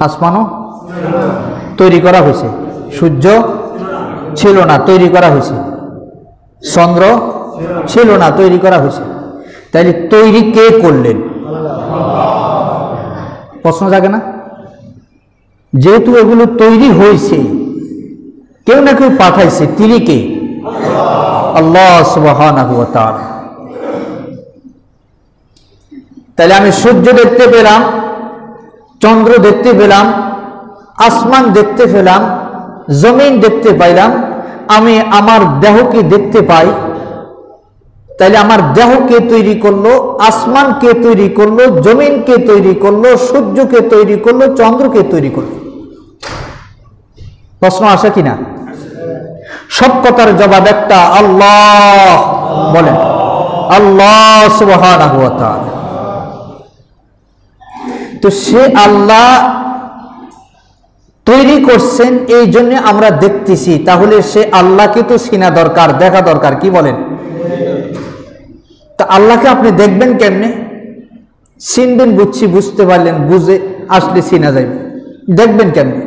আসমানও তৈরি করা হয়েছে, সূর্য ছিল না, তৈরি করা হয়েছে, চন্দ্র ছিল না, তৈরি করা হয়েছে। তাইলে তৈরি কে করলেন? প্রশ্ন জাগে না? যেহেতু এগুলো তৈরি হয়েছে, কেউ না কেউ পাঠাইছে, তিনি কে? আল্লাহ সুবহানাহু ওয়া তাআলা। তাহলে আমি সূর্য দেখতে পেলাম, চন্দ্র দেখতে পেলাম, আসমান দেখতে পেলাম, জমিন দেখতে পাইলাম, আমি আমার দেহকে দেখতে পাই। তাহলে আমার দেহ কে তৈরি করলো? আসমান কে তৈরি করলো? জমিন কে তৈরি করলো? সূর্যকে তৈরি করলো? চন্দ্রকে তৈরি করলো? প্রশ্ন আসে কিনা? সব কথার জবাব একটা, আল্লাহ। বলেন আল্লাহ সুবহানাহু ওয়া তাআলা। তো সে আল্লাহ তৈরি করছেন, এই জন্য আমরা দেখতেছি। তাহলে সে আল্লাহকে তো চিনা দরকার, দেখা দরকার, কি বলেন? তা আল্লাহকে আপনি দেখবেন কেমনে? চিনবেন, বুঝছি, বুঝতে পারলেন, বুঝে আসলে চিনা যাবে, দেখবেন কেমনে?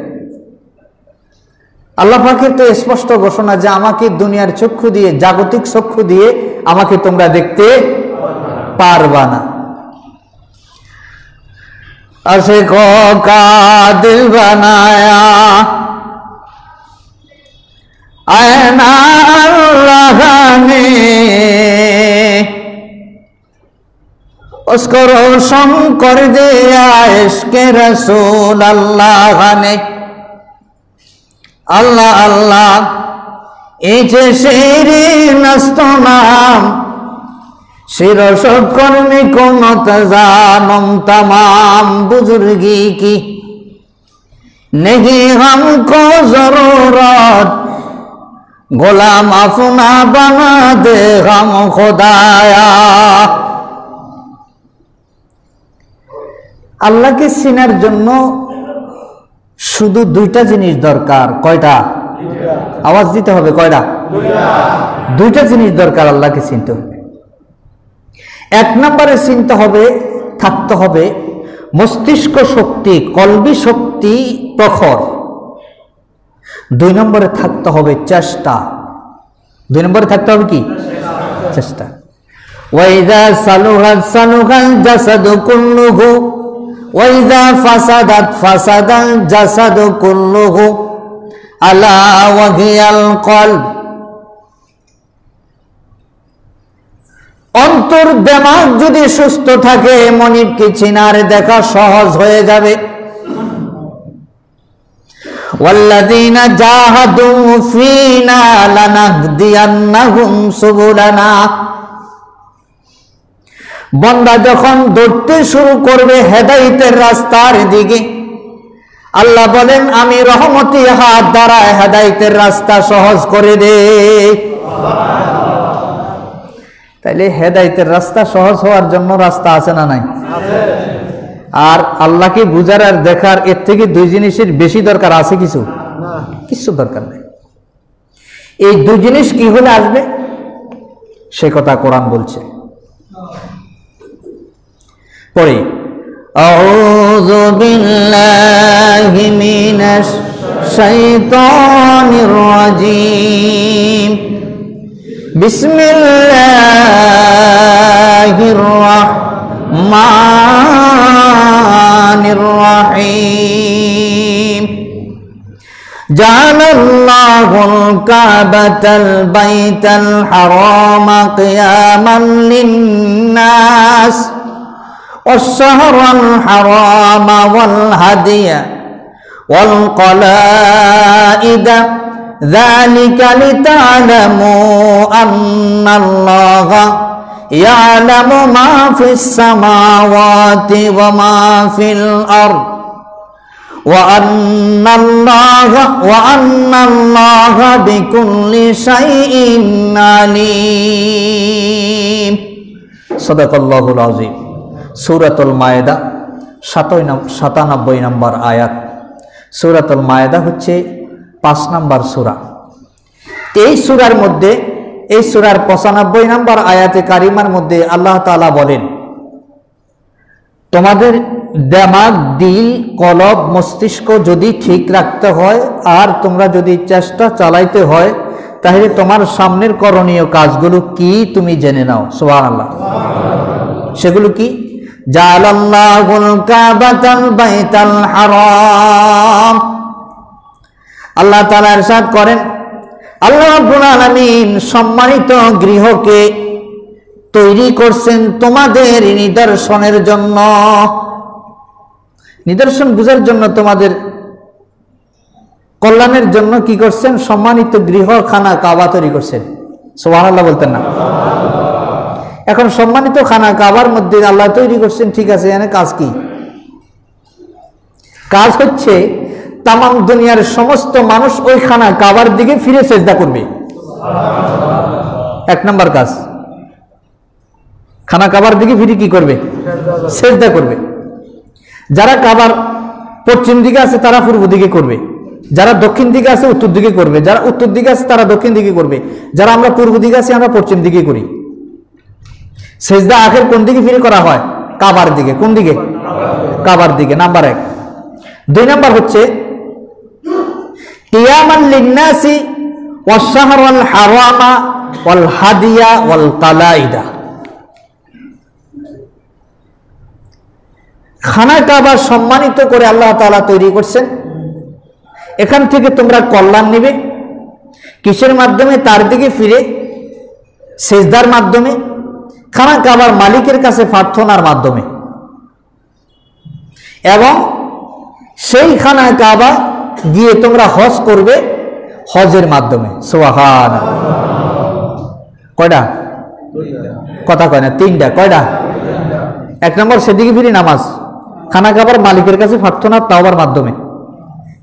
আল্লাহ পাকের তো স্পষ্ট ঘোষণা যে আমাকে দুনিয়ার চক্ষু দিয়ে, জাগতিক চক্ষু দিয়ে আমাকে তোমরা দেখতে পারবা না। আশিকো কা দিল বানায়া আয়না আল্লাহ ने उसको रोशन कर दिया इश्क़ रसूल अल्लाह ने। আল্লাহ আল্লাহ এই যে শিরিন নাম শিরশকর্মী কোনত জানম तमाम बुजुर्गी की नहीं हमको जरूरत গোলাম अपना बना दे हम खुदाया। আল্লাহকে চিনার জন্য শুধু দুইটা জিনিস দরকার। কয়টা? আওয়াজ দিতে হবে, কয়টা? দুইটা জিনিস দরকার আল্লাহকে চিনতে হবে। এক নম্বরে চিনতে হবে, থাকতে হবে মস্তিষ্ক শক্তি, কলবি শক্তি প্রখর। দুই নম্বরে থাকতে হবে চেষ্টা। দুই নম্বরে থাকতে হবে কি? চেষ্টা। ওয়াইদা সালুহাত সালুহাল জাসাদু কুল্লুহু ওয়াইদা ফাসাদাত ফাসাদাল জাসাদু কুল্লুহু আলা ওয়াহিয়াল কলব। অন্তর দিমাগ যদি সুস্থ থাকে, মনিবকে চিনার দেখা সহজ হয়ে যাবে। ওয়াল্লাযীনা জাহাদু ফীনা লানাহদিয়ান্নাহুম সুবুলানা। বান্দা যখন দৌড়তে শুরু করবে হেদায়েতের রাস্তার দিকে, আল্লাহ বলেন আমি রহমতি হাত দ্বারা হেদায়েতের রাস্তা সহজ করে দেই। তাইলে হেদায়েতের রাস্তা সহজ হওয়ার জন্য রাস্তা আছে না নাই? আর আল্লাহকে বুঝার আর দেখার এর থেকে দুই জিনিসের বেশি দরকার আছে কিছু? কিছু দরকার নেই। এই দুই জিনিস কি হলে আসবে সে কথা কোরআন বলছে। পড়ি আউযু বিল্লাহি মিনাশ শাইতানির রাজীম বিসমিল্লাহির রাহমানির রহিম। জাআলাল্লাহুল কাবাতাল বাইতাল হারামা কিয়ামান লিন্নাস ওয়াশ-শাহরাল হারামা ওয়াল হাদিয়া ওয়াল কলাইদা ذلك لتعلموا أن الله يعلم ما في السماوات وما في الأرض وأن الله بكل شيء عليم। صدق الله العظيم। সূরাতুল মায়েদা 97 নম্বর আয়াত। সূরাতুল মায়েদা হচ্ছে 5 নম্বর সূরা। এই সূরার মধ্যে, এই সূরার 95 নম্বর আয়াতে কারিমার মধ্যে আল্লাহ তাআলা বলেন, তোমাদের দিমাগ, দিল, কলব, মস্তিষ্ক যদি ঠিক রাখতে হয় আর তোমরা যদি চেষ্টা চালাইতে হয়, তাহলে তোমার সামনের করণীয় কাজগুলো কি তুমি জেনে নাও। সুবহানাল্লাহ। সেগুলো কি? জাআলাল্লাহুল কাবাতাল বাইতাল হারাম। আল্লাহ তাআলা ইরশাদ করেন, আল্লাহ রাব্বুল আলামিন সম্মানিত গৃহকে তৈরি করছেন তোমাদের নিদর্শনের জন্য। নিদর্শন বুঝার জন্য, তোমাদের কল্যাণের জন্য কি করছেন? সম্মানিত গৃহ খানা কাবা তৈরি করছেন। সুবহানাল্লাহ বলতেন না? এখন সম্মানিত খানা কাবার মধ্যে আল্লাহ তৈরি করছেন, ঠিক আছে, এখানে কাজ কি? কাজ হচ্ছে তামাম দুনিয়ার সমস্ত মানুষ ওই খানা কাবার দিকে ফিরে সেজদা করবে। এক নম্বর কাজ, খানা কাবার দিকে ফিরে কি করবে? সেজদা করবে। যারা কাবার পশ্চিম দিকে আছে তারা পূর্ব দিকে করবে, যারা দক্ষিণ দিকে আছে উত্তর দিকে করবে, যারা উত্তর দিকে আছে তারা দক্ষিণ দিকে করবে, যারা আমরা পূর্ব দিকে আছি আমরা পশ্চিম দিকে করি। সেজদা আখের কোন দিকে ফিরে করা হয়? কাবার দিকে। কোন দিকে? কাবার দিকে। নাম্বার 1। 2 নাম্বার হচ্ছে কিয়ামান লিন্নাসি ওয়াশ শাহরুল হারামা ওয়াল হাদিয়া ওয়াল কালাইদা। খানা কাবা সম্মানিত করে আল্লাহ তাআলা তৈরি করছেন। এখান থেকে তোমরা কল্যাণ নেবে কিসের মাধ্যমে? তার দিকে ফিরে সেজদার মাধ্যমে, খানা কাবার মালিকের কাছে প্রার্থনার মাধ্যমে, এবং সেই খানা কাবা গিয়ে তোমরা হজ করবে হজের মাধ্যমে। সুবহানাল্লাহ। কয়টা কথা কয় না? 3টা। কয়টা? 1 নম্বর সেদিকে ফিরে নামাজ, খানা কাবার মালিকের কাছে প্রার্থনা তাওবার মাধ্যমে।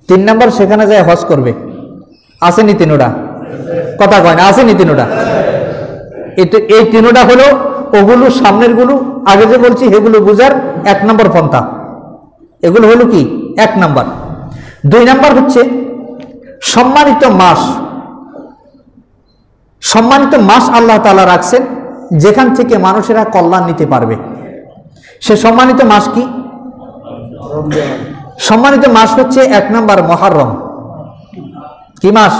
3 নম্বর সেখানে যায় হজ করবে। আসেনি 3টা? কথা কয় না? আসেনি 3টা? এই 3টা হলো ওগুলো সামনের গুলো, আগে যে বলছি সেগুলো বুঝার 1 নম্বর পন্থা। এগুলো হলো কি? 1 নম্বর। 2 নম্বর হচ্ছে সম্মানিত মাস। সম্মানিত মাস আল্লাহ তাআলা রাখছেন যেখান থেকে মানুষেরা কল্যাণ নিতে পারবে। সে সম্মানিত মাস কি? সম্মানিত মাস হচ্ছে 1 নম্বর মুহররম। কি মাস?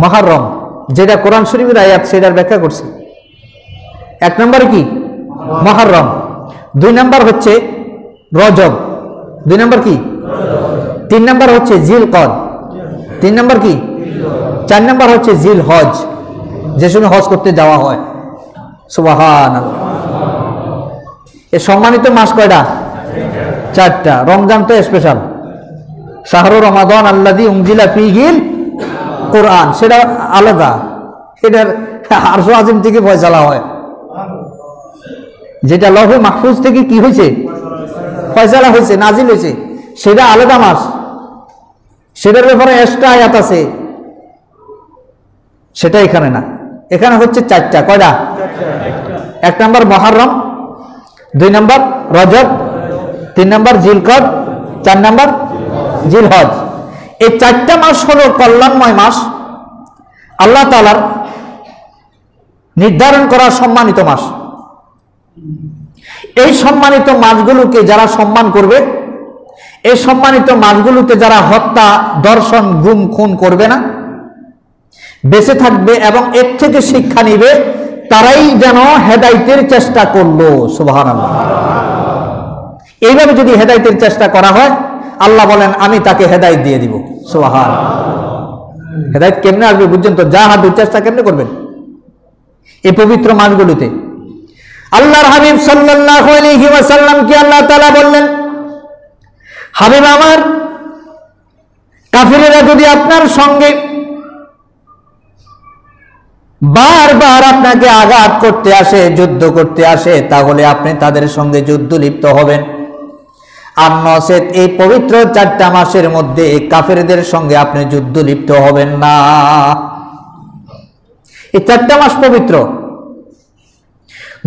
মুহররম, যেটা কোরআন শরীফের আয়াত, সেটার ব্যাখ্যা করছে। 1 নম্বর কি? মুহররম। 2 নম্বর হচ্ছে রজব। 2 নম্বর কি? 3 নম্বর হচ্ছে জিলকদ। 3 নম্বর কি? 4 নম্বর হচ্ছে জিল হজ, যে সময় হজ করতে যাওয়া হয়। সুবহানাল্লাহ। এই সম্মানিত মাস কয়টা? 4টা। রমজান তো স্পেশাল, শাহরু রমাদান আল্লাযী উনজিলা ফীহিল কোরআন, সেটা আলাদা। এটার আরশ আজিম থেকে ফয়সালা হয়, যেটা লৌহে মাহফুজ থেকে কি হয়েছে? ফয়সালা হয়েছে, নাজিল হয়েছে, সেটা আলাদা মাস। সেটার ব্যাপারে এক্সট্রা আয়াত আছে, সেটা এখানে না। এখানে হচ্ছে 4টা। কয়টা? 1 নম্বর মুহররম, 2 নম্বর রজব, 3 নম্বর জিলকদ, 4 নম্বর জিলহজ। এই 4টা মাস হলো কল্যাণময় মাস, আল্লাহ তাআলার নির্ধারণ করা সম্মানিত মাস। এই সম্মানিত মাসগুলোকে যারা সম্মান করবে, এই সম্মানিত মাসগুলোতে যারা হত্যা, দর্শন, গুম, খুন করবে না, বেঁচে থাকবে এবং এর থেকে শিক্ষা নিবে, তারাই যেন হেদায়েতের চেষ্টা করলো। সুবহানাল্লাহ। এইভাবে যদি হেদায়েতের চেষ্টা করা হয়, আল্লাহ বলেন আমি তাকে হেদায়েত দিয়ে দিব। সুবহানাল্লাহ। হেদায়েত কেমনে আসবে বুঝছেন তো? জাহাদুর চেষ্টা কেমনে করবেন এই পবিত্র মাসগুলোতে? আল্লাহর হাবিব সাল্লাল্লাহু আলাইহি ওয়াসাল্লাম কে আল্লাহ তাআলা বললেন, হাবিব আমার, কাফিরেরা যদি আপনার সঙ্গে বারবার আপনাকে আঘাত করতে আসে, যুদ্ধ করতে আসে, তাহলে আপনি তাদের সঙ্গে যুদ্ধ লিপ্ত হবেন। আর নচেত এই পবিত্র 4টা মাসের মধ্যে কাফেরদের সঙ্গে আপনি যুদ্ধ লিপ্ত হবেন না। এই 4টা মাস পবিত্র।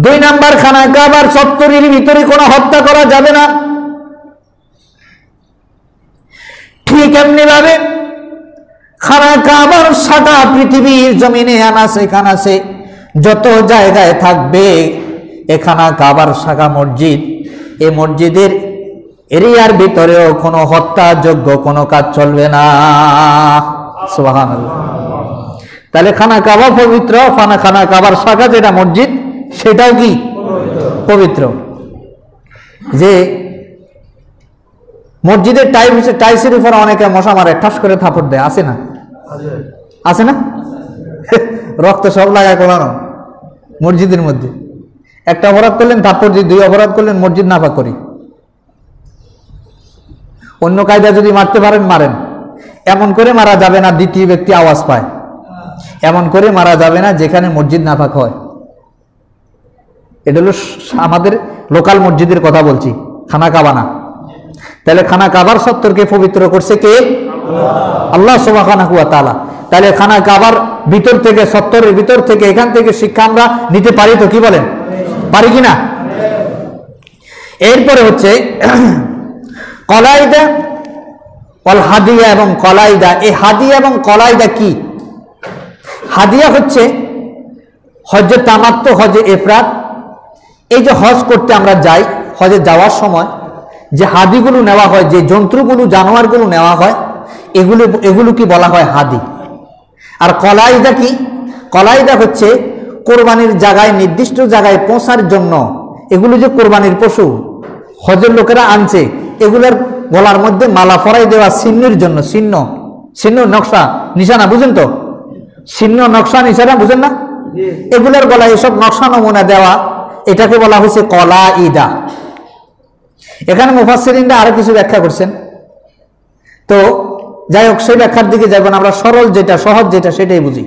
2 নাম্বার, খানা কাবার চত্বরের ভিতরে কোনো হত্যা করা যাবে না। ঠিক এমনি ভাবে খানা কাবার সারা পৃথিবীর জমিনে আনাসে খানাসে যত জায়গায় থাকবে, এখানা কাবার শাখা মসজিদ, এই মসজিদের এরিয়ার ভিতরেও কোনো হত্যাযোগ্য কোনো কাজ চলবে না। সুবহানাল্লাহ। তাহলে খানা কাবা পবিত্র, খানা কাবার শাখা যেটা মসজিদ সেটাও কি পবিত্র। যে মসজিদের টাইলসের উপর অনেকে মশা মারে, ঠাস করে থাপড় দেয়, আছে না? আছে না? রক্ত সব লাগায় কোলানো মসজিদের মধ্যে। একটা অপরাধ করলেন থাপ্পড় দিয়ে, 2 অপরাধ করলেন মসজিদ নাপাক করি। অন্য কায়দা যদি মারতে পারেন মারেন, এমন করে মারা যাবে না দ্বিতীয় ব্যক্তি আওয়াজ পায়, এমন করে মারা যাবে না যেখানে মসজিদ নাপাক হয়। এটা হলো আমাদের লোকাল মসজিদের কথা বলছি, খানা কাবা না। তাহলে খানা কাবার সত্তরকে পবিত্র করছে কে? আল্লাহ সুবহানাহু ওয়া তাআলা। তাহলে খানা কাবার ভিতর থেকে, সত্তরের ভিতর থেকে, এখান থেকে শিক্ষা আমরা নিতে পারি তো? কি বলেন, পারি কিনা? এরপরে হচ্ছে কলাইদা ওয়াল হাদিয়া এবং কলাইদা। এই হাদিয়া এবং কলাইদা কি? হাদিয়া হচ্ছে হজ্জে তামাত্তু, হজ্জে ইফরাদ। এই যে হজ করতে আমরা যাই, হজে যাওয়ার সময় যে হাদিগুলো নেওয়া হয়, যে জন্তুগুলো জানোয়ারগুলো নেওয়া হয়, এগুলো কি বলা হয়? হাদি। আর কলাইদা কি? কলাইদা হচ্ছে কোরবানির জায়গায়, নির্দিষ্ট জায়গায় পৌঁছার জন্য এগুলো যে কোরবানির পশু হজের লোকেরা আনছে, এগুলোর গলার মধ্যে মালা পরাই দেওয়া চিহ্নের জন্য। চিহ্ন নকশা নিশানা, বুঝেন তো? চিহ্ন নকশা নিশানা বুঝেন না? এগুলোর গলায় এসব নকশা নমুনা দেওয়া, এটাকে বলা হয়েছে কলাইদা। এখানে মুফাসসিরিনরা আরো কিছু ব্যাখ্যা করছেন, তো যাই হোক সেই ব্যাখ্যার দিকে যাব না, আমরা সরল যেটা, সহজ যেটা সেটাই বুঝি।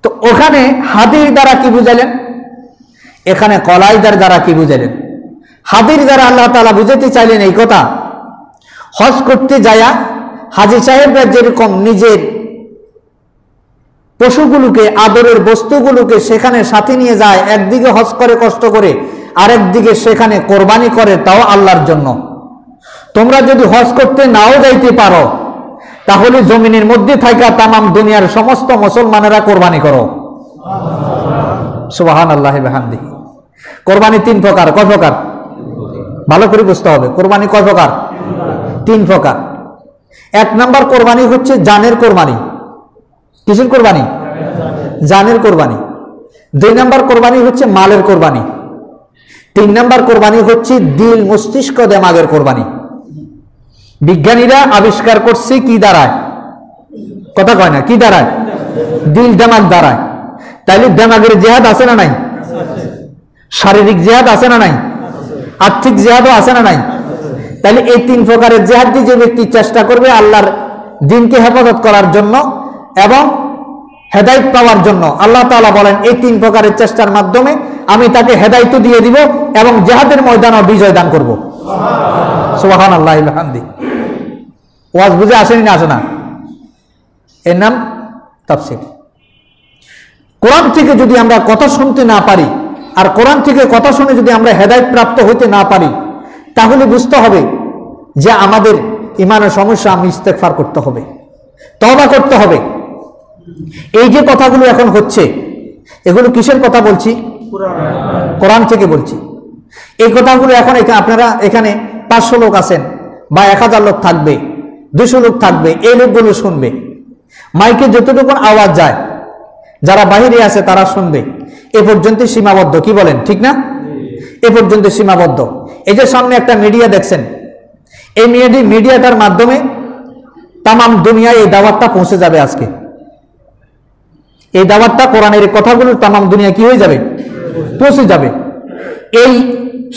তো ওখানে হাদির দ্বারা কি বুঝালেন, এখানে কলাইদার দ্বারা কি বুঝালেন? হাদির দ্বারা আল্লাহ তাআলা বুঝাতে চাইলেন এই কথা, হজ করতে যায়া হাজী সাহেবরা যেরকম নিজের পশুগুলোকে, আদরের বস্তুগুলোকে সেখানে সাথে নিয়ে যায়, একদিকে হজ করে কষ্ট করে, আরেকদিকে সেখানে কোরবানি করে, তাও আল্লাহর জন্য। তোমরা যদি হজ করতে নাও যাইতে পারো, তাহলে জমিনের মধ্যে থাকা তামাম দুনিয়ার সমস্ত মুসলমানেরা কোরবানি করো। সুবহানাল্লাহি ওয়া বিহামদিহি। কোরবানি 3 প্রকার। কয় প্রকার? ভালো করে বুঝতে হবে। কোরবানি কয় প্রকার? 3 প্রকার। 1 নাম্বার কোরবানি হচ্ছে জানের কোরবানি। কিসের কোরবানি? জানের কোরবানি। 2 নাম্বার কোরবানি হচ্ছে মালের কোরবানি। 3 নাম্বার কোরবানি হচ্ছে দিল, মস্তিষ্ক, দেমাগের কোরবানি। বিজ্ঞানীরা আবিষ্কার করছে কি দ্বারায়? কথা কয় না, কি দ্বারায়? দিল দেমাগ দ্বারায়। তাইলে দেমাগের জিহাদ আছে না নাই? শারীরিক জিহাদ আছে না নাই? আর্থিক জিহাদও আছে না নাই? তাহলে এই 3 প্রকারের জিহাদ দিয়ে যে ব্যক্তি চেষ্টা করবে আল্লাহর দ্বীনকে হেফাজত করার জন্য এবং হেদায়েত পাওয়ার জন্য, আল্লাহ তাআলা বলেন এই 3 প্রকারের চেষ্টার মাধ্যমে আমি তাকে হেদায়েত দিয়ে দিব এবং জিহাদের ময়দানে বিজয় দান করব। সুবহানাল্লাহি ওয়া বিহামদিহি। ওয়াজ বুঝে আসেনি না আসে না? এর নাম তাফসীর। কোরআন থেকে যদি আমরা কথা শুনতে না পারি, আর কোরআন থেকে কথা শুনে যদি আমরা হেদায়েত প্রাপ্ত হইতে না পারি, তাহলে বুঝতে হবে যে আমাদের ঈমানের সমস্যা। আমি ইস্তেগফার করতে হবে, তওবা করতে হবে। এই যে কথাগুলো এখন হচ্ছে, এগুলো কিসের কথা বলছি? কোরআন থেকে বলছি। এই কথাগুলো এখন আপনারা এখানে 500 লোক আছেন বা 1000 লোক থাকবে, 200 লোক থাকবে, এই লোকগুলো শুনবে। মাইকে যতটুকু আওয়াজ যায়, যারা বাহিরে আছে তারা শুনবে। এ পর্যন্ত সীমাবদ্ধ। কি বলেন, ঠিক না? এ পর্যন্ত সীমাবদ্ধ। এই যে সামনে একটা মিডিয়া দেখছেন, এই মিডিয়াটার মাধ্যমে তামাম দুনিয়ায় এই দাওয়াতটা পৌঁছে যাবে। আজকে এই দাওয়াতটা, কোরআনের কথাগুলো তামাম দুনিয়া কি হয়ে যাবে? পৌঁছে যাবে। এই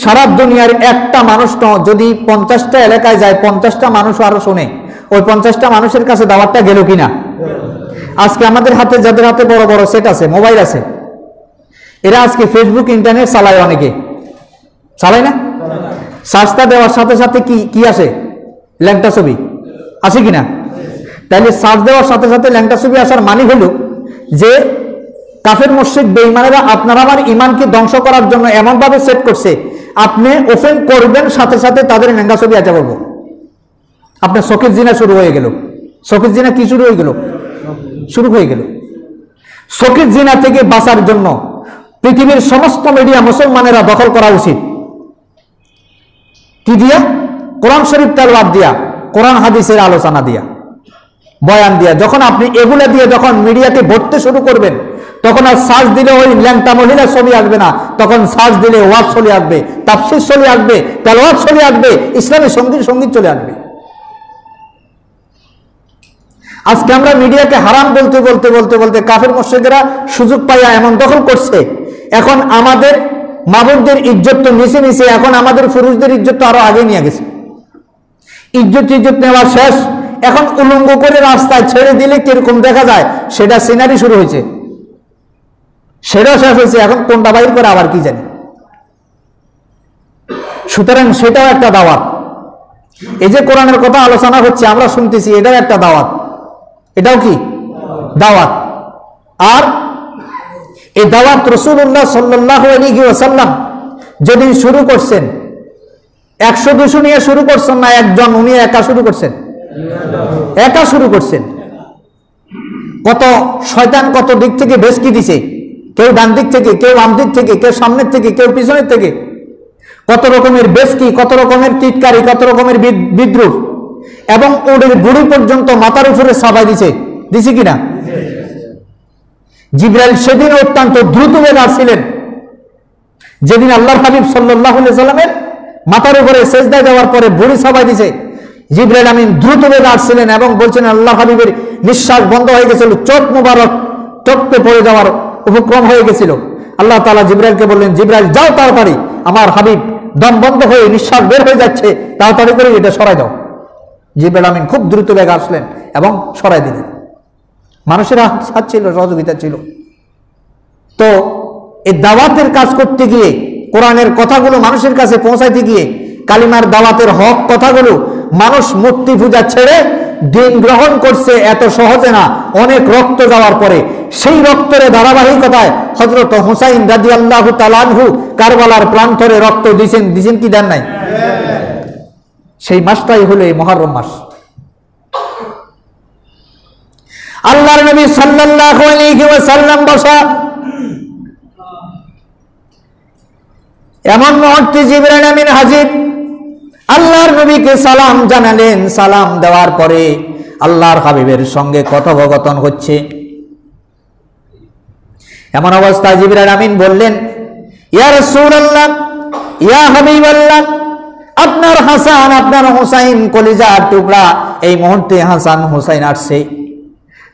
সারা দুনিয়ার একটা মানুষ যদি 50টা এলাকায় যায়, 50টা মানুষ আরো শোনে, ওই 50টা মানুষের কাছে দাওয়াতটা গেল কিনা? আজকে আমাদের হাতে, যাদের হাতে বড় বড় সেট আছে, মোবাইল আছে, এরা আজকে ফেসবুক, ইন্টারনেট চালায়। অনেকে চালায় না? সার্চটা দেওয়ার সাথে সাথে কি আসে? ল্যাংটা ছবি আসে কিনা? তাহলে সার্চ দেওয়ার সাথে সাথে ল্যাংটা ছবি আসার মানে হলো যে কাফের মুশরিক বেঈমানেরা আপনার আমার ঈমানকে ধ্বংস করার জন্য এমন ভাবে সেট করছে, আপনি ওপেন করবেন সাথে সাথে তাদের ল্যাংটা ছবি আসা করবো। আপনার চোখের জিনা শুরু হয়ে গেল। চোখের জিনা কি শুরু হয়ে গেল? শুরু হয়ে গেল। চোখের জিনা থেকে বাঁচার জন্য পৃথিবীর সমস্ত মিডিয়া মুসলমানেরা দখল করা উচিত। কি দিয়া? কোরআন শরীফ তেলাওয়াত দিয়া, কোরআন হাদিসের আলোচনা দিয়া, বয়ান দিয়া। যখন আপনি এগুলা দিয়ে যখন মিডিয়াতে ভরতে শুরু করবেন, তখন আর সার্চ দিলে ওই ল্যাংটা মহিলা ছবি আসবে না, তখন সার্চ দিলে ওয়াজ চলে আসবে, তাফসীর চলে আসবে, তেলাওয়াত চলে আসবে, ইসলামী সঙ্গীত চলে আসবে। আজকে আমরা মিডিয়াকে হারাম বলতে বলতে বলতে বলতে কাফের মুশরিকরা সুযোগ পাইয়া এমন দখল করছে, এখন আমাদের মা বোনদের ইজ্জত তো নিচে নিচে, এখন আমাদের পুরুষদের ইজ্জত তো আরো আগে নিয়ে গেছে। ইজ্জত নেওয়া শেষ, এখন উলঙ্গ করে রাস্তায় ছেড়ে দিলে কিরকম দেখা যায় সেটা সিনারি শুরু হয়েছে, সেটাও শেষ হয়েছে, এখন কোনটা বাইর করে আবার কি জানি। সুতরাং সেটাও একটা দাওয়াত। এই যে কোরআনের কথা আলোচনা হচ্ছে আমরা শুনতেছি, এটাও একটা দাওয়াত, এটাও কি দাওয়াত। আর এই দাওয়াত রাসূলুল্লাহ সাল্লাল্লাহু আলাইহি ওয়াসাল্লাম যেদিন শুরু করছেন, 100-200 নিয়ে শুরু করছেন না, একজন, উনি একা শুরু করছেন, একা শুরু করছেন। কত শয়তান কত দিক থেকে বেশকি দিছে, কেউ ডান দিক থেকে, কেউ বাম দিক থেকে, কেউ সামনের থেকে, কেউ পিছনের থেকে, কত রকমের বেশকি, কত রকমের টিটকারি, কত রকমের বিদ্রুপ, এবং ওদের বুড়ি পর্যন্ত মাথার উপরে চাপাই দিছে কিনা? জিবরাইল সেদিন অত্যন্ত দ্রুত বেগে আসছিলেন, যেদিন আল্লাহর হাবিব সাল্লাল্লাহু আলাইহি সাল্লামের মাথার উপরে সেজদায় দেওয়ার পরে বুড়ি চাপাই দিছে, জিবরাইল আমিন দ্রুত বেগে আসছিলেন এবং বলছেন আল্লাহর হাবিবের নিঃশ্বাস বন্ধ হয়ে গেছিল, চোখ মুবারক টপকে পড়ে যাওয়ার উপক্রম হয়ে গেছিল। আল্লাহ তাআলা জিবরাইলকে বললেন, জিবরাইল যাও তাড়াতাড়ি, আমার হাবিব দম বন্ধ হয়ে নিঃশ্বাস বের হয়ে যাচ্ছে, তাড়াতাড়ি করে এটা সরাই দাও। জিবরাইল আমিন খুব দ্রুত বেগে আসলেন এবং সরাই দিলেন। মানুষের হাত ছিল, সহযোগিতা ছিল। তো এই দাওয়াতের কাজ করতে গিয়ে, কোরআনের কথাগুলো মানুষের কাছে পৌঁছাইতে গিয়ে, কালিমার দাওয়াতের হক কথাগুলো, মানুষ মূর্তি পূজা ছেড়ে দিন গ্রহণ করছে, এত সহজে না, অনেক রক্ত যাওয়ার পরে। সেই রক্তের ধারাবাহিকতায় হযরত হুসাইন রাদিয়াল্লাহু তাআলা আনহু কারবালার প্রান্তরে রক্ত দিছেন কি দেন নাই? সেই মাসটাই হলো এই মুহররম মাস। আল্লাহর নবী সাল্লাল্লাহু আলাইহি ওয়াসাল্লাম বসা, এমন মুহূর্তে জিবরাইল আমিন হাজির, আল্লাহর নবীকে সালাম জানালেন। সালাম দেওয়ার পরে আল্লাহর হাবিবের সঙ্গে কথোপকথন হচ্ছে। এমন অবস্থায় জিবরাইল আমিন বললেন, ইয়া রাসূলুল্লাহ, ইয়া হাবিবাল্লাহ, আপনার হাসান, আপনার হুসাইন কলিজার টুকরা, এই মুহূর্তে হাসান হুসাইন আসছে।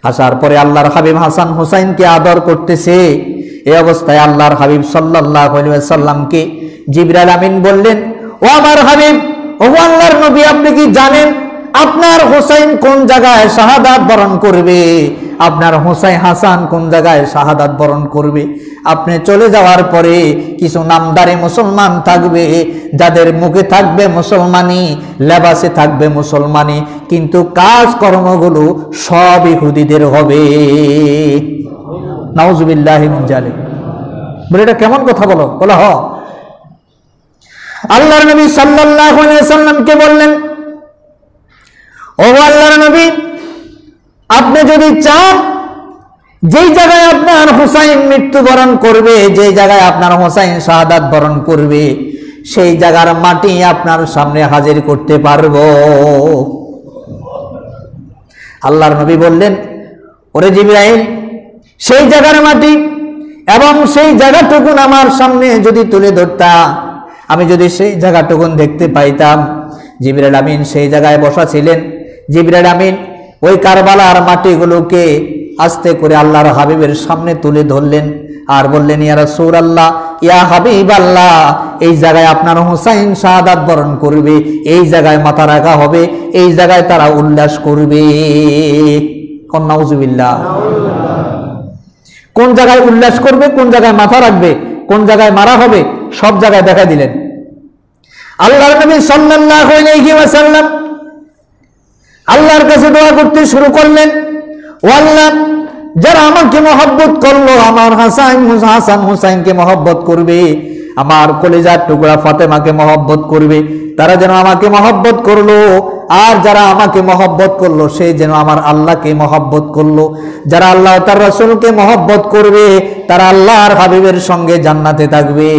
আসার পরে আল্লাহর হাবিব হাসান হুসাইনকে আদর করতেছে। এই অবস্থায় আল্লাহর হাবিব সাল্লাল্লাহু আলাইহি ওয়াসাল্লামকে জিবরাইল আমিন বললেন, ও আমার হাবিব, ও আল্লাহর নবী, আপনি কি জানেন আপনার হুসাইন কোন জায়গায় শাহাদাত বরণ করবে? আপনার হুসাইন হাসান কোন জায়গায় শাহাদাত বরণ করবে? আপনি চলে যাওয়ার পরে কিছু নামদারি মুসলমান থাকবে, যাদের মুখে থাকবে মুসলমানি, লেবাসে থাকবে মুসলমানি, কিন্তু কাজ কর্মগুলো সব ইহুদিদের হবে। নাউজুবিল্লাহি মিন জালিক। বলে এটা কেমন কথা বলো? বলা হ। আল্লাহর নবী সাল্লাল্লাহু আলাইহি ওয়াসাল্লামকে বললেন, ও আল্লাহর নবী, আপনি যদি চান যেই জায়গায় আপনার হুসাইন মৃত্যুবরণ করবে, যে জায়গায় আপনার হুসাইন শাহাদাত বরণ করবে, সেই জায়গার মাটি আপনার সামনে হাজির করতে পারবো। আল্লাহর নবী বললেন, ওরে জিবরাইল, সেই জায়গার মাটি এবং সেই জায়গাটুকুন আমার সামনে যদি তুলে ধরতা, আমি যদি সেই জায়গাটুকুন দেখতে পাইতাম। জিবরাইল আমিন সেই জায়গায় বসা ছিলেন। জিবরাইল আমিন ওই কারবালার মাটিগুলোকে আস্তে করে আল্লাহর হাবিবের সামনে তুলে ধরলেন আর বললেন, ইয়া রাসূলুল্লাহ, ইয়া হাবিবাল্লাহ, এই জায়গায় আপনার হুসাইন শাহাদাত বরণ করবে, এই জায়গায় মাথা রাখা হবে, এই জায়গায় তারা উল্লাস করবে। নাউজুবিল্লাহ। কোন জায়গায় উল্লাস করবে, কোন জায়গায় মাথা রাখবে, কোন জায়গায় মারা হবে, সব জায়গায় দেখা দিলেন। আল্লাহর নবী সাল্লাল্লাহু আলাইহি ওয়াসাল্লাম আল্লাহর কাছে দোয়া করতে শুরু করলেন, ও আল্লাহ, যারা আমাকে মহব্বত করলো, আমার হাসান হুসাইনকে মহব্বত করবে, আমার কলিজার টুকরা ফাতেমাকে মহব্বত করবে, তারা যেন আমাকে মহব্বত করলো। আর যারা আমাকে মহব্বত করলো, সে যেন আমার আল্লাহকে মহব্বত করলো। যারা আল্লাহ তার রাসূলকে মহব্বত করবে, তারা আল্লাহর হাবিবের সঙ্গে জান্নাতে থাকবে।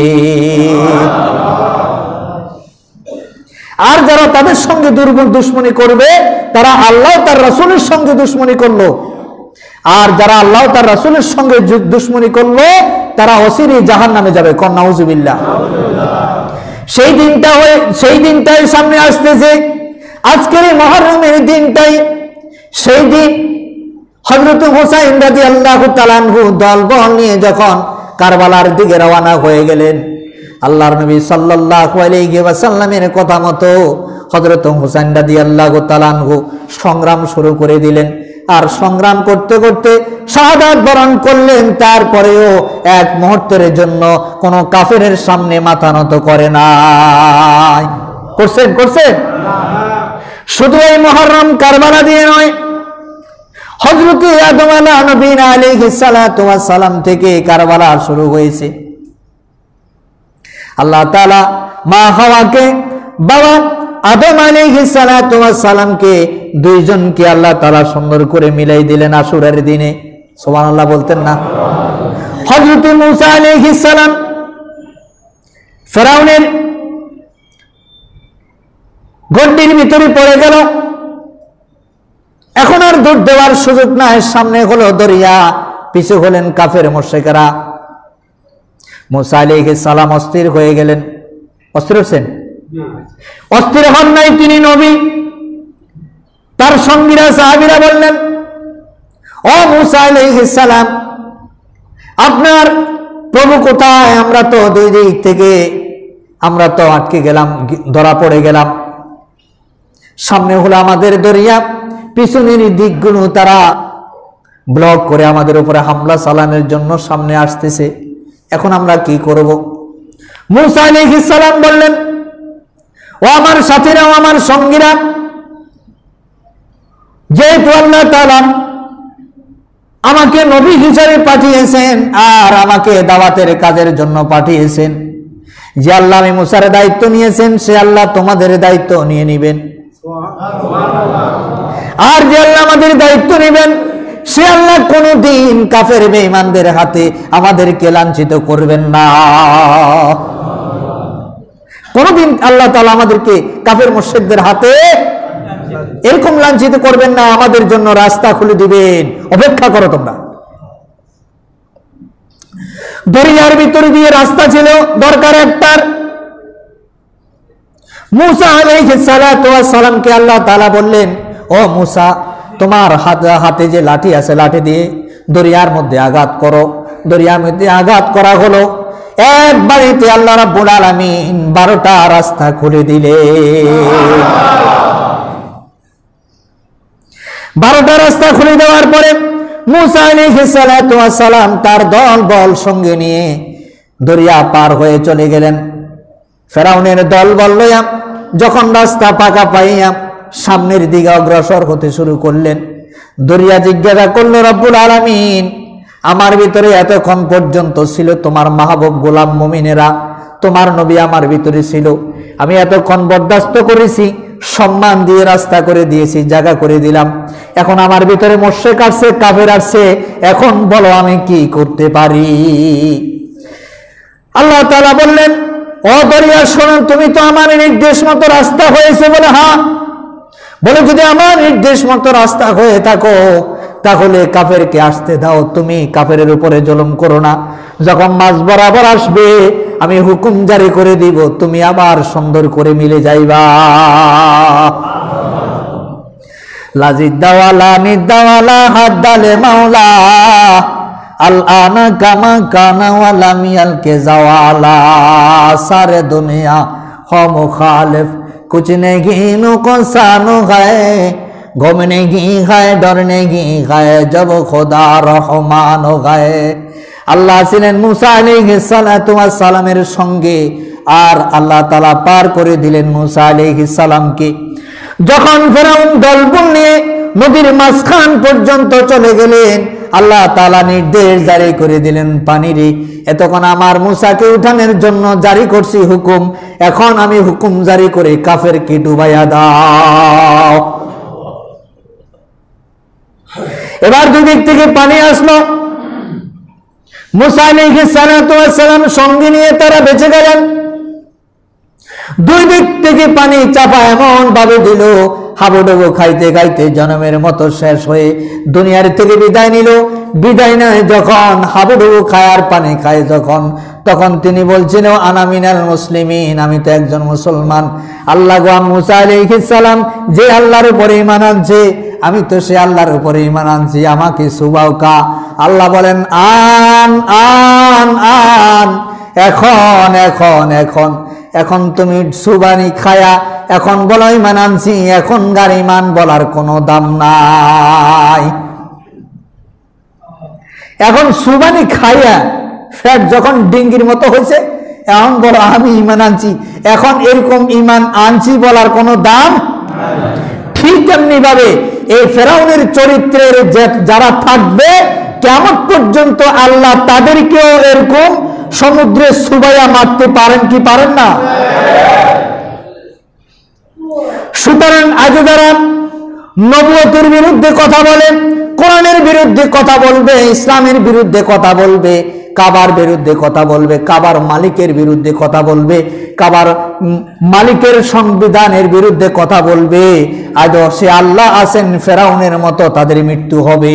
আর যারা তাদের সঙ্গে দুশ্মনী করবে তারা আল্লাহ তার রাসূলের সঙ্গে দুশ্মনী করলো, আর যারা আল্লাহ তার রাসূলের সঙ্গে দুশ্মনী করলো তারা অচিরেই জাহান্নামে যাবে। কন নাউযুবিল্লাহ। সেই দিনটাই সামনে আসতেছে। আজকের এই মুহররমের দিনটাই সেই দিন হযরত হুসাইন রাদিয়াল্লাহু তাআলা আনহু দলবল নিয়ে যখন কারবালার দিকে রওনা হয়ে গেলেন, আল্লাহর নবী সাল্লাল্লাহু আলাইহি ওয়াসাল্লামের কথা মতো হযরত হুসাইন রাদিয়াল্লাহু তাআলা আনহু সংগ্রাম শুরু করে দিলেন। আর সংগ্রাম করতে করতে শাহাদাত বরণ করলেন। তারপরেও এক মুহূর্তের জন্য কোন কাফেরের সামনে মাথা নত করে নাই। করছেন? শুধু এই মুহররম কারবালা দিয়ে নয়, হযরত আদম আলাইহিস সালাতু ওয়াস সালাম থেকে কারবালা শুরু হয়েছে। আল্লাহ তাআলা মা হাওয়াকে, বাবা আদম আলাইহিস সালাতু ওয়াস সালামকে দুইজনকে আল্লাহ তাআলা সুন্দর করে মিলাই দিলেন আশুরার দিনে। সুবহানাল্লাহ বলতেন না? হযরত মূসা আলাইহিস সালাম ফিরআউনের গণ্ডির ভিতরে পড়ে গেল, এখন আর দৌড় দেওয়ার সুযোগ নাই। সামনে হলো দরিয়া, পিছু হলেন কাফের মুশরিকরা। মূসা আলাইহিস সালাম অস্থির হয়ে গেলেন। অস্থির হচ্ছেন? অস্থির হন নাই, তিনি নবী। তার সঙ্গীরা সাহাবীরা বললেন, ও মূসা আলাইহিস সালাম, আপনার প্রভু কোথায়? আমরা তো দুই দিক থেকে আমরা তো আটকে গেলাম, ধরা পড়ে গেলাম। সামনে হলো আমাদের দরিয়া, পিছনের দিকগুলো তারা ব্লক করে আমাদের উপরে হামলা চালানোর জন্য সামনে আসতেছে। এখন আমরা কি করব? মূসা আলাইহিস সালাম বললেন, ও আমার সাথীরা, ও আমার সঙ্গীরা, যেহেতু আল্লাহ তাআলা আমাকে নবী হিসেবে পাঠিয়েছেন আর আমাকে দাওয়াতের কাজের জন্য পাঠিয়েছেন, যে আল্লাহ আমি মূসার দায়িত্ব নিয়েছেন সে আল্লাহ তোমাদের দায়িত্ব নিয়ে নেবেন। আর যে আল্লাহ আমাদের দায়িত্ব নেবেন সে আল্লাহ কোনদিন কাফের বেঈমানদের হাতে আমাদেরকে লাঞ্ছিত করবেন না। কোনদিন আল্লাহ তাআলা আমাদেরকে কাফের মুশরিকদের হাতে এরকম লাঞ্ছিত করবেন না, আমাদের জন্য রাস্তা খুলে দিবেন। অপেক্ষা করো তোমরা। দরিয়ার ভিতর দিয়ে রাস্তা ছিল দরকার একটার। মূসা আলাইহিস সালাতু ওয়াস সালামকে আল্লাহ তাআলা বললেন, ও মূসা, তোমার হাতে যে লাঠি আছে লাঠি দিয়ে দরিয়ার মধ্যে আঘাত করো। দরিয়ার মধ্যে আঘাত করা হলো, একবারেতে আল্লাহ রাব্বুল আলামিন 12টা রাস্তা খুলে দিলেন। 12টা রাস্তা খুলে দেওয়ার পরে মূসা আলাইহিস সালাতু ওয়াস সালাম তার দল বল সঙ্গে নিয়ে দরিয়া পার হয়ে চলে গেলেন। ফেরাউনের দল বল লইয়া যখন রাস্তা পাকা পাইয়া সামনের দিকে অগ্রসর হতে শুরু করলেন, দরিয়া জিজ্ঞাসা করলো, রব্বুল আলামিন, আমার ভিতরে এতক্ষণ পর্যন্ত ছিল তোমার মাহবুব গোলাম মুমিনেরা, তোমার নবী আমার ভিতরে ছিল, আমি এতক্ষণ বরদাস্ত করেছি, সম্মান দিয়ে রাস্তা করে দিয়েছি, জায়গা করে দিলাম। এখন আমার ভিতরে মুশরিক আসছে, কাফের আসছে, এখন বলো আমি কি করতে পারি? আল্লাহ তাআলা বললেন, ও দরিয়া শোনো, তুমি তো আমার নির্দেশ মতো রাস্তা হয়েছে বলে, হ্যাঁ, বলে যদি আমার নির্দেশ মতো রাস্তা হয়ে থাকো তাহলে কাফেরকে আসতে দাও, তুমি কাফেরের উপরে জুলুম করো না। যখন মাঝ বরাবর আসবে আমি হুকুম জারি করে দিব, তুমি আবার সুন্দর করে মিলে যাইবা। লাজিদাওয়ালা নিদাওয়ালা হাদ্দালে মাওলা আল আনা কামা কানা ওয়ালা মিয়াল কে জাওয়ালা সারে দুনিয়া খ মুখালিফ कुछ नहीं नुकसान है, गम नहीं है, डर नहीं है, जब खुदा रहमान है। আল্লাহ ছিলেন মূসা আলাইহিস সালাতু ওয়াস সালামের সঙ্গে, আর আল্লাহ তাআলা পার করে দিলেন মূসা আলাইহিস সালামকে। যখন ফেরাউন দলবল নিয়ে নদীর মাঝখান পর্যন্ত চলে গেলেন, আল্লাহ তাআলা নির্দেশ জারি করে দিলেন, পানিরে এতক্ষণ আমার মূসাকে উঠানোর জন্য জারি করছি হুকুম, এখন আমি হুকুম জারি করে কাফেরকে ডুবাইয়া দাও। এবার দুদিক থেকে পানি আসলো, মূসা আলাইহিস সালাতু ওয়াস সালাম সঙ্গে নিয়ে তারা বেঁচে গেলেন। দুই দিক থেকে পানি চাপা এমন ভাবে দিল, হাবুডুবু খাইতে খাইতে জনমের মতো শেষ হয়ে দুনিয়ার থেকে বিদায় নিল। বিদায় নেয় যখন, হাবুডুবু খায় আর পানি খায় যখন, তখন তিনি বলছেন আনা মিনাল মুসলিমিন, আমি তো একজন মুসলমান। আল্লাহ গো মুসা আলাইহিস সালাম যে আল্লাহর উপরে ঈমান আনছে, আমি তো সে আল্লাহর উপরে ঈমান আনছি, আমাকে সুবাউকা। আল্লাহ বলেন আন আন আন, এখন এখন এখন এখন তুমি সুবানি খায়া এখন বলো ঈমান আনছি, এখন গার ঈমান বলার কোনো দাম নাই। এখন সুবানি খাইয়া ফ্যাট যখন ডিঙ্গির মতো হয়েছে, এখন বলো আমি ঈমান আনছি, এখন এরকম ঈমান আনছি বলার কোনো দাম। ঠিক তেমনি ভাবে এই ফেরাউনের চরিত্রের যারা থাকবে কিয়ামত পর্যন্ত, আল্লাহ তাদেরকেও এরকম সমুদ্রে সুবাইয়া মারতে পারেন কি পারেন না? সুতরাং আজ যারা নবুয়তের বিরুদ্ধে কথা বলে, কোরআনের বিরুদ্ধে কথা বলবে, ইসলামের বিরুদ্ধে কথা বলবে, কাবার বিরুদ্ধে কথা বলবে, কাবার মালিকের বিরুদ্ধে কথা বলবে, কাবার মালিকের সংবিধানের বিরুদ্ধে কথা বলবে, আজ সে আল্লাহ আছেন ফেরাউনের মতো তাদের মৃত্যু হবে।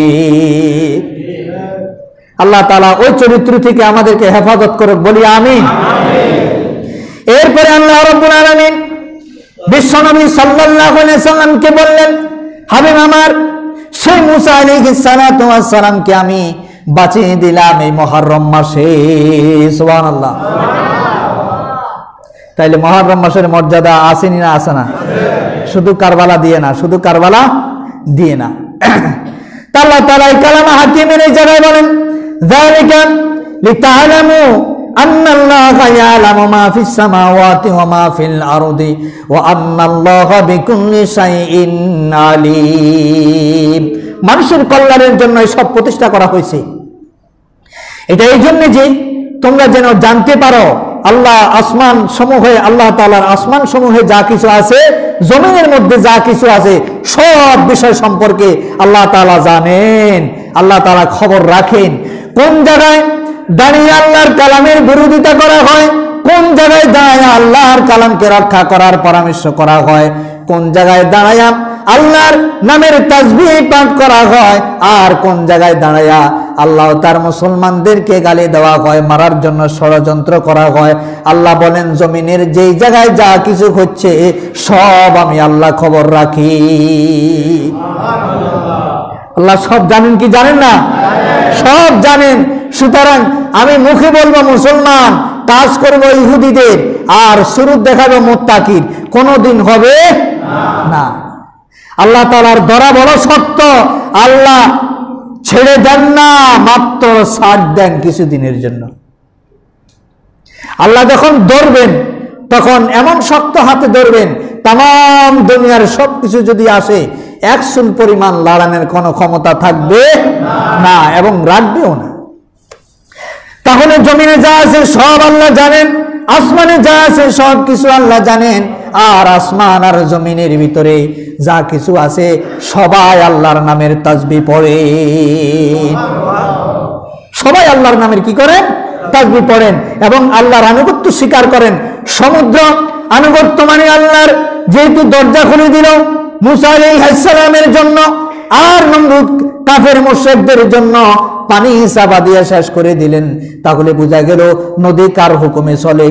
আল্লাহ তাআলা ওই চরিত্র থেকে আমাদেরকে হেফাজত করুক, বলি আমিন। এরপরে আল্লাহ রাব্বুল আলামিন বিশ্বনবী সাল্লাল্লাহু আলাইহি সাল্লামকে বললেন, হাবিব আমার সেই মুসা আলাইহিস সালাতু ওয়াস সালামকে আমি বাঁচিয়ে দিলাম এই মুহররম মাসে। সুবহানাল্লাহ। তাইলে মুহররম মাসের মর্যাদা আসেনি না আসে না? শুধু কারবালা দিয়ে না, শুধু কারবালা দিয়ে না। আল্লাহ তাআলা এই কালামে হাকিমের এই জায়গায় বলেন যালিকা লিতা'লামু আন্নাল্লাহা ইয়া'লামু মা ফিস সামাওয়াতি ওয়া মা ফিল আরদি ওয়া আন্নাল্লাহা বিকুল্লি শাইইন আলীম। মানুষের কল্যাণের জন্য এই সব প্রতিষ্ঠা করা হয়েছে। এটা এই জন্য যে তোমরা যেন জানতে পারো আল্লাহ আসমান সমূহে, আল্লাহ তাআলার আসমান সমূহে যা কিছু আছে, জমিনের মধ্যে যা কিছু আছে, সব বিষয় সম্পর্কে আল্লাহ তাআলা জানেন, আল্লাহ তাআলা খবর রাখেন। কোন জায়গায় দাঁড়িয়ে আল্লাহর কালামের বিরোধিতা করা হয়, কোন জায়গায় দাঁড়ায় আল্লাহর কালামকে রক্ষা করার পরামর্শ করা হয়, কোন জায়গায় দাঁড়ায় আল্লাহর নামের তাসবিহ পাঠ করা হয়, আর কোন জায়গায় দাঁড়ায়া আল্লাহ তার মুসলমানদেরকে গালি দেওয়া হয়, মারার জন্য ষড়যন্ত্র করা হয়। আল্লাহ বলেন জমিনের যেই জায়গায় যা কিছু হচ্ছে সব আমি আল্লাহ খবর রাখি। আল্লাহ সব জানেন কি জানেন না? সব জানেন। সুতরাং আমি মুখে বলবো মুসলমান, কাজ করব ইহুদিদের, আর সুরুত দেখাবো মুত্তাকির, কোনোদিন হবে না। আল্লাহ তাআলার ধরা বড় শক্ত, আল্লাহ ছেড়ে দেন না, মাত্র ছাড় দেন কিছুদিনের জন্য। আল্লাহ যখন ধরবেন তখন এমন শক্ত হাতে ধরবেন, তাম দুনিয়ার সবকিছু যদি আসে এক চুল পরিমাণ লড়ানোর কোনো ক্ষমতা থাকবে না, এবং রাখবেও না। তাহলে জমিনে যা আছে সব আল্লাহ জানেন, আসমানে যা আছে সব কিছু আল্লাহ জানেন, আর আসমান আর জমিনের ভিতরে যা কিছু আছে সবাই আল্লাহর নামের তাসবিহ পড়ে। সবাই আল্লাহর নামের কি করেন? তাসবিহ পড়েন এবং আল্লাহর আনুগত্য স্বীকার করেন। সমুদ্র আনুগত্য মানে আল্লাহর যেহেতু দরজা খুলে দিল মুসা আলাইহিস সালামের জন্য, আর নমরুদ কাফের মুশরিকদের জন্য পানি চাপা দিয়ে শেষ করে দিলেন, তাহলে বোঝা গেল নদী কার হুকুমে চলে?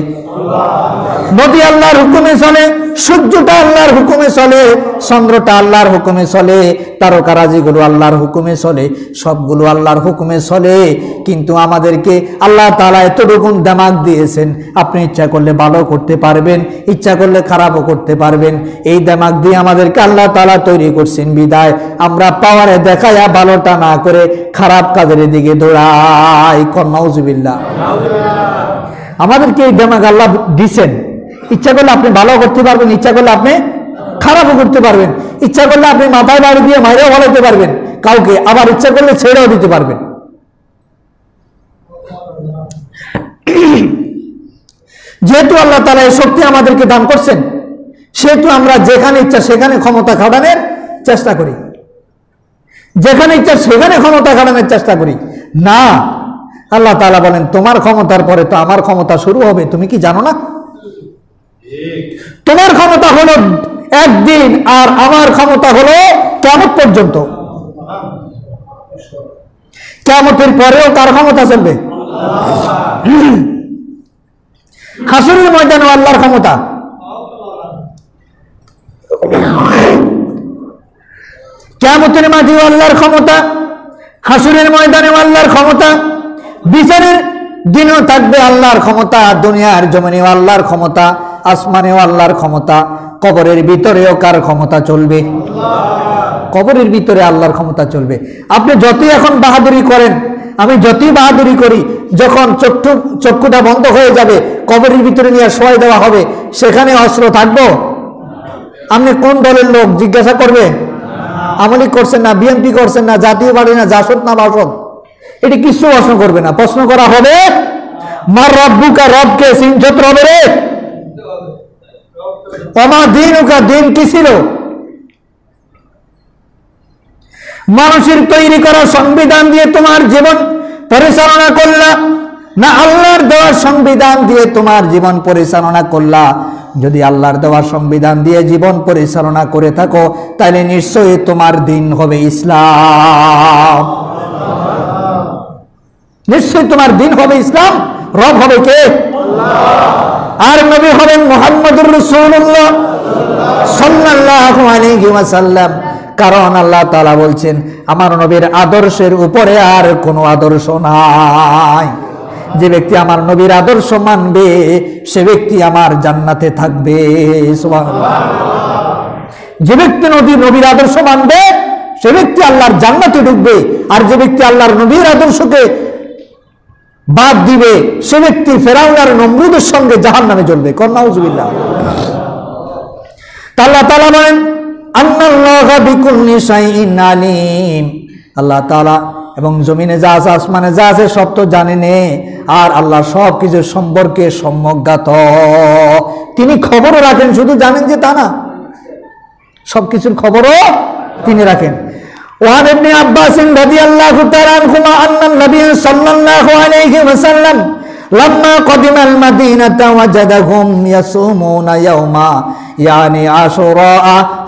নদী আল্লাহর হুকুমে চলে, সূর্যটা আল্লাহর হুকুমে চলে, চন্দ্রটা আল্লাহর হুকুমে চলে, তারকারাজিগুলো আল্লাহর হুকুমে চলে, সবগুলো আল্লাহর হুকুমে চলে। কিন্তু আমাদেরকে আল্লাহ তাআলা এতটুকু দিমাগ দিয়েছেন, আপনি ইচ্ছা করলে ভালো করতে পারবেন, ইচ্ছা করলে খারাপও করতে পারবেন। এই দিমাগ দিয়ে আমাদেরকে আল্লাহ তাআলা তৈরি করছেন বিদায় আমরা পাওয়ারে দেখায়া ভালোটা না করে খারাপ কাজের দিকে দৌড়াই। নাউজুবিল্লাহ। আমাদেরকে এই দিমাগ আল্লাহ দিছেন, ইচ্ছা করলে আপনি ভালো করতে পারবেন, ইচ্ছা করলে আপনি খারাপও করতে পারবেন, ইচ্ছা করলে আপনি মাথায় বাড়ি দিয়ে মাইরেও ভালাইতে পারবেন কাউকে, আবার ইচ্ছা করলে ছেড়েও দিতে পারবেন। যেহেতু আল্লাহ তাআলা এই শক্তি আমাদেরকে দান করছেন, সেহেতু আমরা যেখানে ইচ্ছা সেখানে ক্ষমতা খাটানোর চেষ্টা করি, যেখানে ইচ্ছা সেখানে ক্ষমতা খাটানোর চেষ্টা করি না। আল্লাহ তাআলা বলেন তোমার ক্ষমতার পরে তো আমার ক্ষমতা শুরু হবে, তুমি কি জানো না? তোমার ক্ষমতা হলো একদিন, আর আমার ক্ষমতা হলো কিয়ামত পর্যন্ত। কিয়ামতের পরেও কার ক্ষমতা চলবে? হাসরের ময়দানে আল্লাহর ক্ষমতা, কিয়ামতের মাঠেও আল্লাহর ক্ষমতা, হাসরের ময়দানেও আল্লাহর ক্ষমতা, বিচারের দিনও থাকবে আল্লাহর ক্ষমতা, দুনিয়ার জমিনেও আল্লাহর ক্ষমতা, আসমানেও আল্লাহর ক্ষমতা, কবরের ভিতরেও কার ক্ষমতা চলবে? কবরের ভিতরে আল্লাহর ক্ষমতা চলবে। আপনি যতই এখন বাহাদুরি করেন, আমি যতই বাহাদুরি করি, যখন চক্ষুটা বন্ধ হয়ে যাবে, কবরের ভিতরে নিয়ে শোয়াই দেওয়া হবে, সেখানে অস্ত্র থাকবো? আপনি কোন দলের লোক জিজ্ঞাসা করবে? আমলি করছেন না, বিএনপি করছেন না, জাতীয় পার্টি না, জাসদ না বাসদ, এটি কিছু প্রশ্ন করবে না। প্রশ্ন করা হবে মার রব্বুকা, রবকে চিনছত রবে রে, অমা দিনুকা, দিন কি ছিল? মানুষের তৈরি করা সংবিধান দিয়ে তোমার জীবন পরিচালনা করলা, না আল্লাহর দেওয়ার সংবিধান দিয়ে তোমার জীবন পরিচালনা করলা? যদি আল্লাহর দেওয়ার সংবিধান দিয়ে জীবন পরিচালনা করে থাকো, তাহলে নিশ্চয়ই তোমার দিন হবে ইসলাম, নিশ্চয়ই তোমার দিন হবে ইসলাম। রব হবে কে? আর নবী হবেন মুহাম্মদুর রাসূলুল্লাহ সাল্লাল্লাহু আলাইহি ওয়াসাল্লাম। কারণ আল্লাহ তাআলা বলছেন, আমার নবীর আদর্শের উপরে আর কোনো আদর্শ নাই। যে ব্যক্তি আমার নবীর আদর্শ মানবে, সে ব্যক্তি আমার জান্নাতে থাকবে। সুবহানাল্লাহ। যে ব্যক্তি নবীর আদর্শ মানবে, সে ব্যক্তি আল্লাহর জান্নাতে ঢুকবে। আর যে ব্যক্তি আল্লাহর নবীর আদর্শকে বাদ দিবে, সে ব্যক্তি ফেরাউন আর নমরুদের সঙ্গে জাহান্নামে জ্বলবে। নাউযুবিল্লাহ। আল্লাহ তাআলা বলেন, আন্নাল্লাহা বিকুল্লি শাইইন আলিম। আল্লাহ তাআলা এবং জমিনে যা আছে, আসমানে যা আছে, সব তো জানেন, আর আল্লাহ সব কিছু সম্পর্কে সম্যজ্ঞাত। তিনি খবরও রাখেন, শুধু জানেন যে তা না, সবকিছুর খবরও তিনি রাখেন। ওয়ান ইবনে আব্বাস রাদিয়াল্লাহু তাআলা আনহুমা আন্নান নবী সাল্লাল্লাহু আলাইহি ওয়াসাল্লাম লাম্মা কদিমাল মাদিনাতা ওয়াজাদাহুম ইয়াসুমুনা ইয়াওমা ইয়ানি আশুরা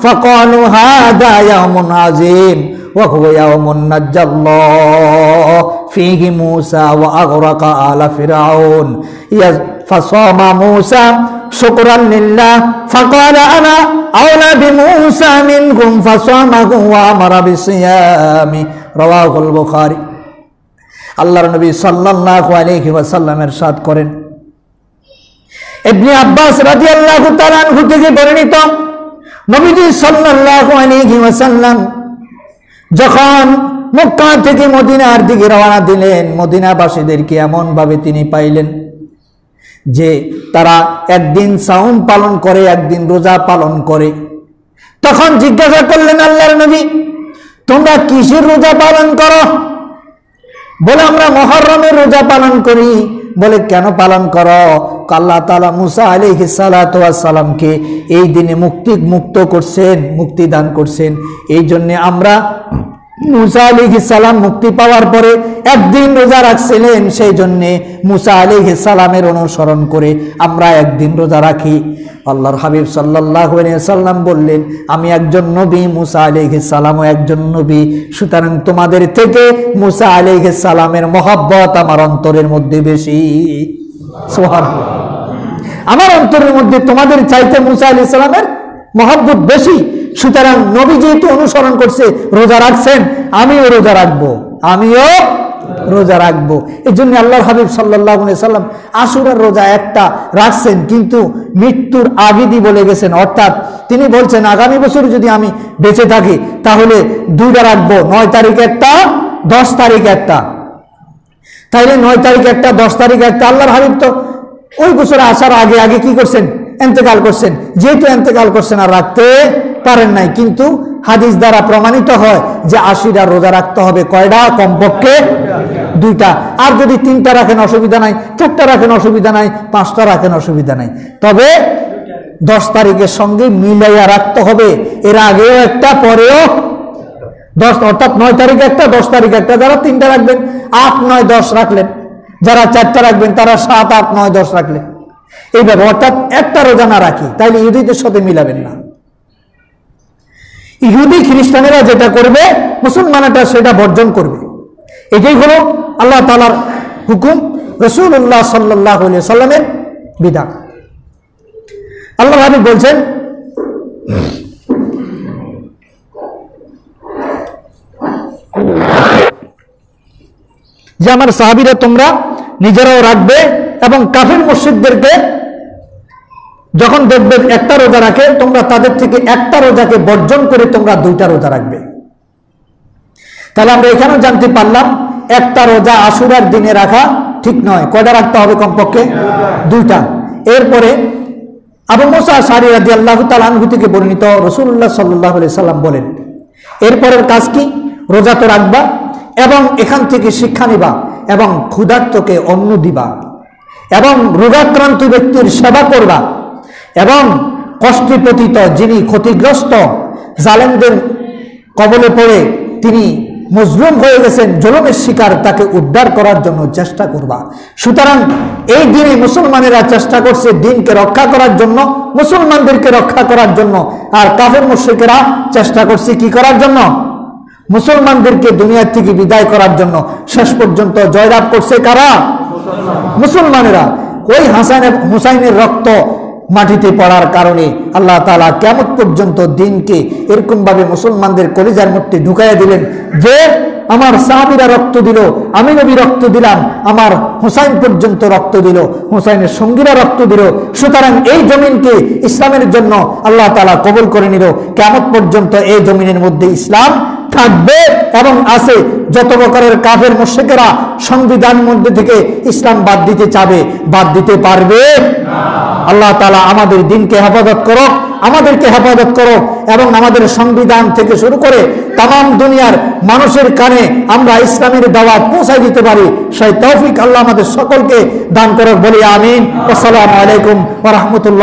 ফাকালু হাদা ইয়াউমুন আযীম ওয়া হুয়া ইয়াউমুন নাজ্জাল্লাহু ফীহি মূসা ওয়া আগরাকা আলা ফিরআউন ফাসামা মূসা শুকরান লিল্লাহ ফাকালা আনা আওলা বিমূসা মিনকুম ফাসামাহু ওয়া আমারা বিসিয়ামি রাওয়াহুল বুখারী। আল্লাহর নবী সাল্লাল্লাহু আলাইহি ওয়াসাল্লাম ইরশাদ করেন, ইবনে আব্বাস রাদিয়াল্লাহু তাআলা আনহু থেকে বর্ণিত, নবীজি সাল্লাল্লাহু আলাইহি ওয়াসাল্লাম যখন মক্কা থেকে মদিনার দিকে রওনা দিলেন, মদিনাবাসীদেরকে এমন ভাবে তিনি পাইলেন যে তারা একদিন সাওম পালন করে, একদিন রোজা পালন করে। তখন জিজ্ঞাসা করলেন আল্লাহর নবী, তোমরা কিসের রোজা পালন করো? বলে, আমরা মুহররমের রোজা পালন করি। বলে, কেন পালন করো? আল্লাহ তাআলা মুসা আলাইহিস সালাতু ওয়াস সালামকে এই দিনে মুক্ত করছেন, মুক্তি দান করছেন। এই জন্য আমরা মুসা আলাইহিস সালাম মুক্তি পাওয়ার পরে একদিন রোজা রাখছিলেন, সেই জন্য মুসা আলাইহিস সালামের অনুসরণ করে আমরা একদিন রোজা রাখি। আল্লাহর হাবিব সাল্লাল্লাহু আলাইহি ওয়াসাল্লাম বললেন, আমি একজন নবী, মুসা আলাইহিস সালামও একজন নবী, সুতরাং তোমাদের থেকে মুসা আলাইহিস সালামের মহব্বত আমার অন্তরের মধ্যে বেশি। সুবহানাল্লাহ। আমার অন্তরের মধ্যে তোমাদের চাইতে মুসা আলাইহিস সালামের মহব্বত বেশি। সুতরাং নবী যেহেতু অনুসরণ করছে, রোজা রাখছেন, আমিও রোজা রাখবো, আমিও রোজা রাখবো। এই জন্য আল্লাহর হাবিব সাল্লাল্লাহু আলাইহি সাল্লাম আশুরার রোজা একটা রাখছেন, কিন্তু মৃত্যুর আগে দিয়ে বলে গেছেন। অর্থাৎ তিনি বলছেন, আগামী বছর যদি আমি বেঁচে থাকি তাহলে দুইটা রাখবো, 9 তারিখ একটা, 10 তারিখ একটা। তাইলে 9 তারিখ একটা, 10 তারিখ একটা। আল্লাহর হাবিব তো ওই বছরে আসার আগে আগে কি করছেন? ইন্তেকাল করছেন। যেহেতু ইন্তেকাল করছেন, আর রাখতে পারেন নাই, কিন্তু হাদিস দ্বারা প্রমাণিত হয় যে 80টা রোজা রাখতে হবে। কয়টা? কমপক্ষে 2টা। আর যদি 3টা রাখেন অসুবিধা নাই, 4টা রাখেন অসুবিধা নাই, 5টা রাখেন অসুবিধা নাই, তবে 10 তারিখের সঙ্গে মিলাইয়া রাখতে হবে। এর আগেও একটা, পরেও 10, অর্থাৎ 9 তারিখ একটা, 10 তারিখ একটা। যারা 3টা রাখবেন 8, 9, 10 রাখলেন, যারা 4টা রাখবেন তারা 7, 8, 9, 10 রাখলেন। এইভাবে, অর্থাৎ একটা রোজা না রাখি, তাইলে ইহুদিদের সাথে মিলাবেন না। ইহুদি খ্রিস্টানেরা যেটা করবে মুসলমানেরা সেটা বর্জন করবে। এটাই হলো আল্লাহ তাআলার হুকুম, রাসূলুল্লাহ সাল্লাল্লাহু আলাইহি সাল্লামের বিধান। আল্লাহ হাবিব বলছেন, যে আমার সাহাবীরা তোমরা নিজেরাও রাখবে এবং কাফির মুশরিকদেরকে যখন দেখবে একটা রোজা রাখে, তোমরা তাদের থেকে একটা রোজাকে বর্জন করে তোমরা দুইটা রোজা রাখবে। তাহলে আমরা এখানেও জানতে পারলাম একটা রোজা আশুরার দিনে রাখা ঠিক নয়। কয়টা রাখতে হবে? কমপক্ষে দুইটা। এরপরে আবু মুসা আশআরী রাদিয়াল্লাহু তাআলা আনহু থেকে বর্ণিত, রাসূলুল্লাহ সাল্লাল্লাহু আলাইহি সাল্লাম বলেন, এরপরের কাজ কি? রোজা তো রাখবা এবং এখান থেকে শিক্ষা নিবা এবং ক্ষুধার্তকে অন্ন দিবা এবং রোগাক্রান্ত ব্যক্তির সেবা করবা এবং কষ্টে পতিত, যিনি ক্ষতিগ্রস্ত, জালেমদের কবলে পড়ে তিনি মজলুম হয়ে গেছেন, জুলুমের শিকার, তাকে উদ্ধার করার জন্য চেষ্টা করবা। সুতরাং এই দিনে মুসলমানেরা চেষ্টা করছে দিনকে রক্ষা করার জন্য, মুসলমানদেরকে রক্ষা করার জন্য, আর কাফের মুশরিকেরা চেষ্টা করছে কি করার জন্য? মুসলমানদেরকে দুনিয়া থেকে বিদায় করার জন্য। শেষ পর্যন্ত জয়লাভ করছে কারা? মুসলমানেরা। ওই হাসান হুসাইনের রক্ত মাটিতে পড়ার কারণে আল্লাহ তাআলা কিয়ামত পর্যন্ত দিনকে এরকম ভাবে মুসলমানদের কলিজার মধ্যে ঢুকাইয়া দিলেন যে আমার সাহাবীরা রক্ত দিল, আমি নবী রক্ত দিলাম, আমার হুসাইন পর্যন্ত রক্ত দিল, হুসাইনের সঙ্গীরা রক্ত দিল। সুতরাং এই জমিনকে ইসলামের জন্য আল্লাহ তাআলা কবুল করে নিল। কিয়ামত পর্যন্ত এই জমিনের মধ্যে ইসলাম থাকবে এবং আছে। যত প্রকারের কাফের মুশরিকেরা সংবিধানের মধ্যে থেকে ইসলাম বাদ দিতে চাবে, বাদ দিতে পারবে না। আল্লাহ তাআলা আমাদের দিনকে হেফাজত করো, আমাদেরকে হেফাজত করো এবং আমাদের সংবিধান থেকে শুরু করে তাম দুনিয়ার মানুষের কানে আমরা ইসলামের দাওয়াত পৌঁছায় দিতে পারি, সেই তৌফিক আল্লাহ আমাদের সকলকে দান করুক। বলি আমিন। আসসালামু আলাইকুম ওয়া রাহমাতুল্লাহ।